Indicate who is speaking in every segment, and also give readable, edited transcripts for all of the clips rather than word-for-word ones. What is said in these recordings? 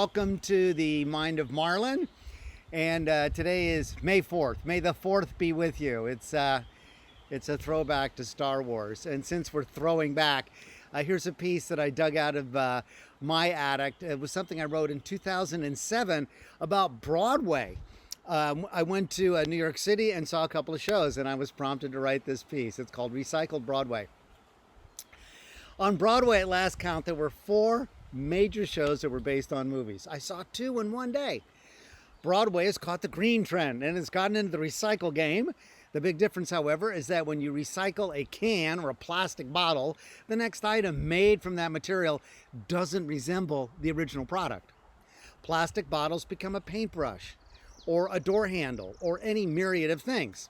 Speaker 1: welcome to the Mind of Marlin. And today is May 4th. May the 4th be with you. It's a throwback to Star Wars. And since we're throwing back, here's a piece that I dug out of my attic. It was something I wrote in 2007 about Broadway. I went to New York City and saw a couple of shows, and I was prompted to write this piece. It's called Recycled Broadway. On Broadway, at last count, there were 4 major shows that were based on movies. I saw 2 in one day. Broadway has caught the green trend and has gotten into the recycle game. The big difference, however, is that when you recycle a can or a plastic bottle, the next item made from that material doesn't resemble the original product. Plastic bottles become a paintbrush or a door handle or any myriad of things.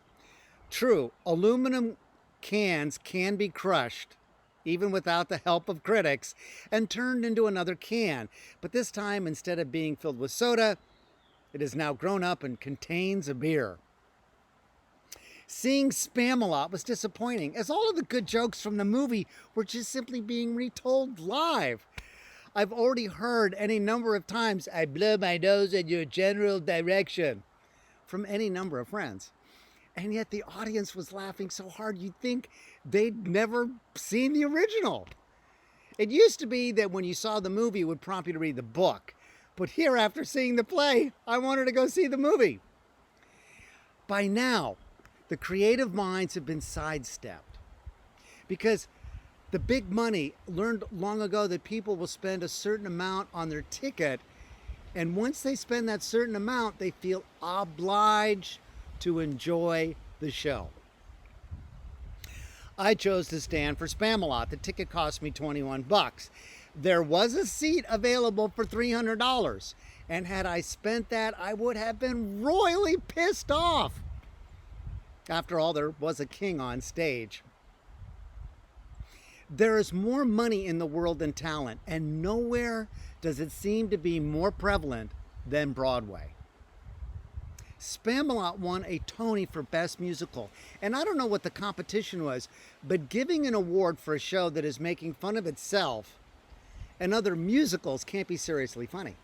Speaker 1: True, aluminum cans can be crushed even without the help of critics, and turned into another can. But this time, instead of being filled with soda, it is now grown up and contains a beer. Seeing Spam-A-Lot was disappointing, as all of the good jokes from the movie were just simply being retold live. I've already heard any number of times, "I blow my nose in your general direction," from any number of friends. And yet the audience was laughing so hard you'd think they'd never seen the original. It used to be that when you saw the movie, it would prompt you to read the book. But here, after seeing the play, I wanted to go see the movie. By now, the creative minds have been sidestepped, because the big money learned long ago that people will spend a certain amount on their ticket, and once they spend that certain amount, they feel obliged to enjoy the show. I chose to stand for Spam-A-Lot. The ticket cost me $21. There was a seat available for $300, and had I spent that, I would have been royally pissed off. After all, there was a king on stage. There is more money in the world than talent, and nowhere does it seem to be more prevalent than Broadway. Spam-A-Lot won a Tony for Best Musical, and I don't know what the competition was, but giving an award for a show that is making fun of itself and other musicals can't be seriously funny.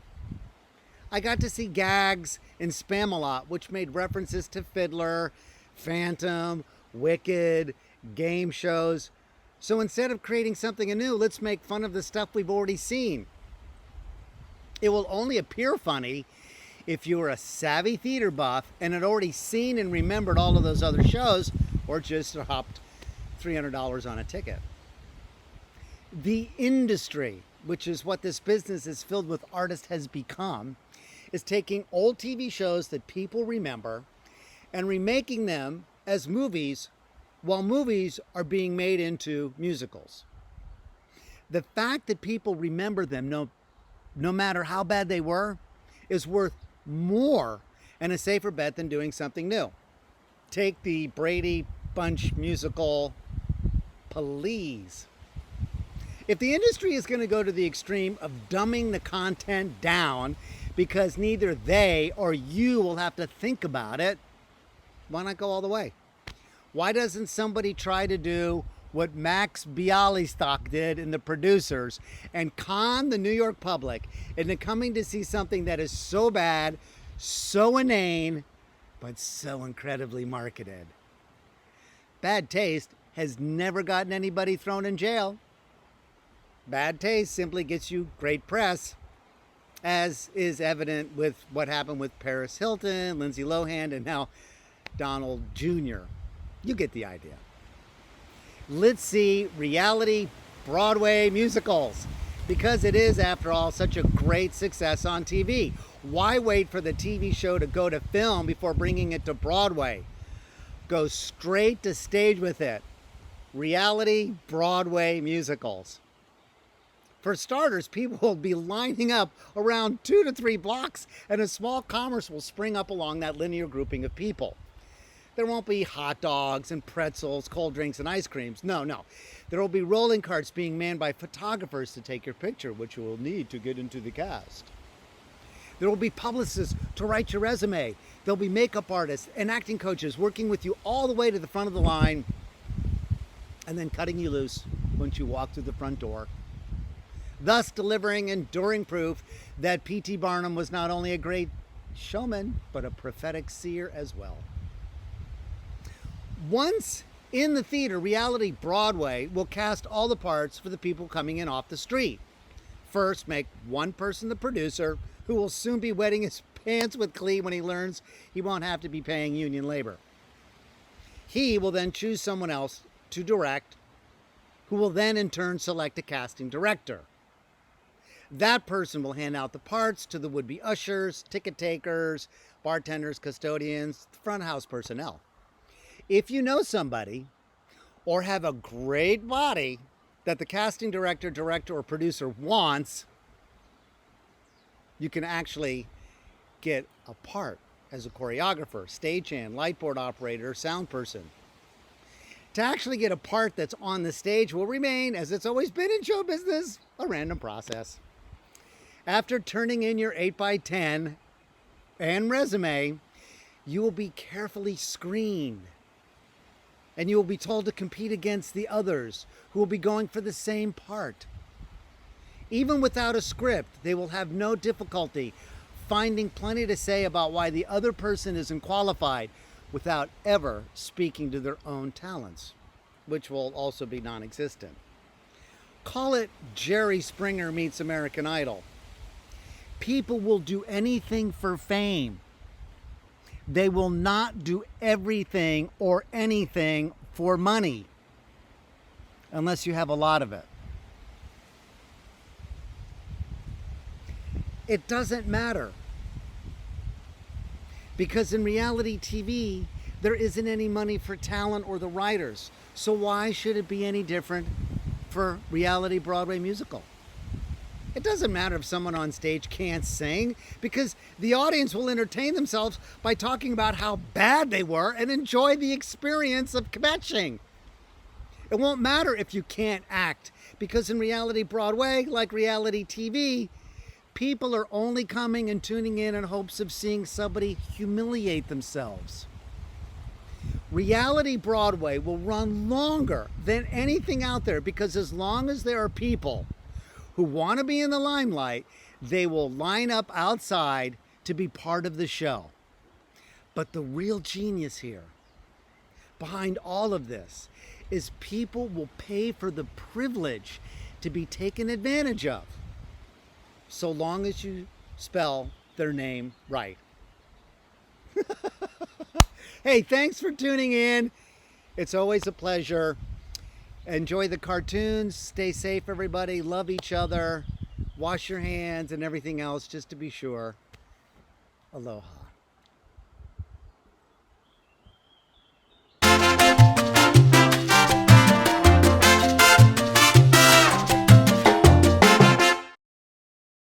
Speaker 1: I got to see gags in Spam-A-Lot, which made references to Fiddler, Phantom, Wicked, game shows. So instead of creating something anew, let's make fun of the stuff we've already seen. It will only appear funny if you were a savvy theater buff and had already seen and remembered all of those other shows, or just hopped $300 on a ticket. The industry, which is what this business is filled with artists has become, is taking old TV shows that people remember and remaking them as movies, while movies are being made into musicals. The fact that people remember them, no matter how bad they were, is worth more and a safer bet than doing something new. Take the Brady Bunch musical, please. If the industry is going to go to the extreme of dumbing the content down because neither they or you will have to think about it, why not go all the way? Why doesn't somebody try to do what Max Bialystock did in The Producers and con the New York public into coming to see something that is so bad, so inane, but so incredibly marketed? Bad taste has never gotten anybody thrown in jail. Bad taste simply gets you great press, as is evident with what happened with Paris Hilton, Lindsay Lohan, and now Donald Jr. You get the idea. Let's see reality Broadway musicals, because it is, after all, such a great success on TV. Why wait for the TV show to go to film before bringing it to Broadway? Go straight to stage with it. Reality Broadway musicals. For starters, people will be lining up around 2 to 3 blocks, and a small commerce will spring up along that linear grouping of people. There won't be hot dogs and pretzels, cold drinks, and ice creams. No. There will be rolling carts being manned by photographers to take your picture, which you will need to get into the cast. There will be publicists to write your resume. There'll be makeup artists and acting coaches working with you all the way to the front of the line, and then cutting you loose once you walk through the front door. thus delivering enduring proof that P.T. Barnum was not only a great showman, but a prophetic seer as well. Once in the theater, reality Broadway will cast all the parts for the people coming in off the street. First, make one person the producer, who will soon be wetting his pants with glee when he learns he won't have to be paying union labor. He will then choose someone else to direct, who will then in turn select a casting director. That person will hand out the parts to the would-be ushers, ticket takers, bartenders, custodians, front house personnel. If you know somebody or have a great body that the casting director, or producer wants, you can actually get a part as a choreographer, stagehand, lightboard operator, sound person. To actually get a part that's on the stage will remain, as it's always been in show business, a random process. After turning in your 8x10 and resume, you will be carefully screened. And you will be told to compete against the others who will be going for the same part. Even without a script, they will have no difficulty finding plenty to say about why the other person isn't qualified without ever speaking to their own talents, which will also be non-existent. Call it Jerry Springer meets American Idol. People will do anything for fame. They will not do everything or anything for money unless you have a lot of it. It doesn't matter, because in reality TV, there isn't any money for talent or the writers. So why should it be any different for reality Broadway musical? It doesn't matter if someone on stage can't sing, because the audience will entertain themselves by talking about how bad they were and enjoy the experience of kvetching. It won't matter if you can't act, because in reality Broadway, like reality TV, people are only coming and tuning in hopes of seeing somebody humiliate themselves. Reality Broadway will run longer than anything out there, because as long as there are people who want to be in the limelight, they will line up outside to be part of the show. But the real genius here, behind all of this, is people will pay for the privilege to be taken advantage of, so long as you spell their name right. Hey, thanks for tuning in. It's always a pleasure. Enjoy the cartoons. Stay safe, everybody. Love each other. Wash your hands and everything else, just to be sure. Aloha.